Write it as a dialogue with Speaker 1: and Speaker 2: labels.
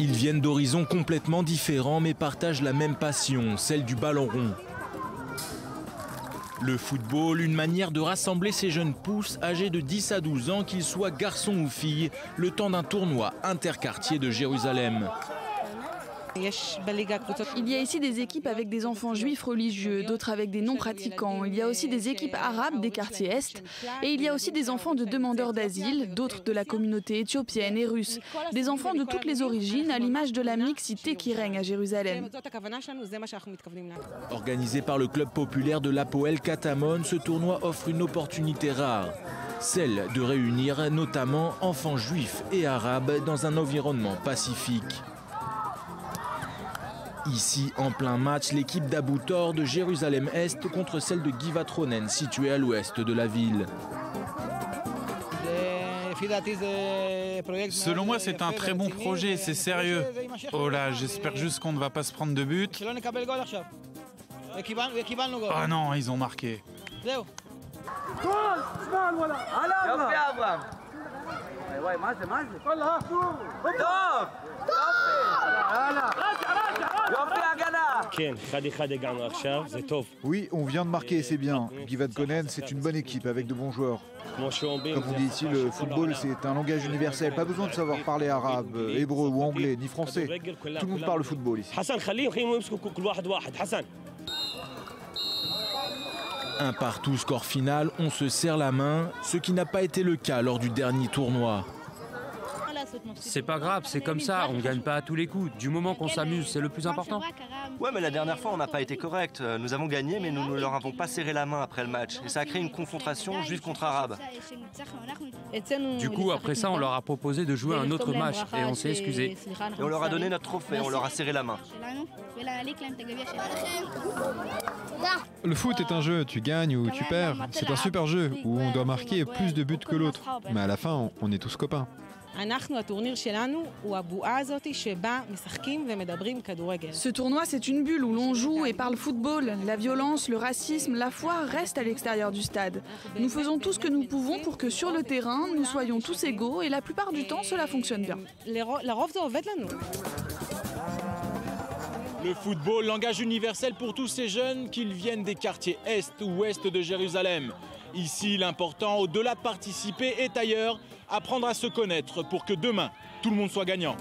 Speaker 1: Ils viennent d'horizons complètement différents mais partagent la même passion, celle du ballon rond. Le football, une manière de rassembler ces jeunes pousses âgés de 10 à 12 ans, qu'ils soient garçons ou filles, le temps d'un tournoi interquartier de Jérusalem.
Speaker 2: Il y a ici des équipes avec des enfants juifs religieux, d'autres avec des non-pratiquants. Il y a aussi des équipes arabes des quartiers Est. Et il y a aussi des enfants de demandeurs d'asile, d'autres de la communauté éthiopienne et russe. Des enfants de toutes les origines, à l'image de la mixité qui règne à Jérusalem.
Speaker 1: Organisé par le club populaire de l'Hapoel Katamon, ce tournoi offre une opportunité rare. Celle de réunir notamment enfants juifs et arabes dans un environnement pacifique. Ici, en plein match, l'équipe d'Abou Tor de Jérusalem-Est contre celle de Givat Ronen, située à l'ouest de la ville.
Speaker 3: Selon moi, c'est un très bon projet, c'est sérieux. Oh là, j'espère juste qu'on ne va pas se prendre de but. Oh non, ils ont marqué.
Speaker 4: Oui, on vient de marquer et c'est bien. Givat Ronen, c'est une bonne équipe avec de bons joueurs. Comme on dit ici, le football, c'est un langage universel. Pas besoin de savoir parler arabe, hébreu ou anglais, ni français. Tout le monde parle football ici.
Speaker 1: Un partout, score final, on se serre la main, ce qui n'a pas été le cas lors du dernier tournoi.
Speaker 5: C'est pas grave, c'est comme ça, on gagne pas à tous les coups. Du moment qu'on s'amuse, c'est le plus important.
Speaker 6: Ouais, mais la dernière fois, on n'a pas été correct. Nous avons gagné, mais nous ne leur avons pas serré la main après le match. Et ça a créé une confrontation juif contre arabe.
Speaker 5: Du coup, après ça, on leur a proposé de jouer un autre match et on s'est excusé.
Speaker 6: Et on leur a donné notre trophée, on leur a serré la main.
Speaker 7: Le foot est un jeu, tu gagnes ou tu perds. C'est un super jeu où on doit marquer plus de buts que l'autre. Mais à la fin, on est tous copains.
Speaker 2: Ce tournoi, c'est une bulle où l'on joue et parle football. La violence, le racisme, la foi restent à l'extérieur du stade. Nous faisons tout ce que nous pouvons pour que sur le terrain, nous soyons tous égaux et la plupart du temps, cela fonctionne bien.
Speaker 1: Le football, langage universel pour tous ces jeunes, qu'ils viennent des quartiers Est ou Ouest de Jérusalem. Ici, l'important, au-delà de participer, est ailleurs, apprendre à se connaître pour que demain, tout le monde soit gagnant.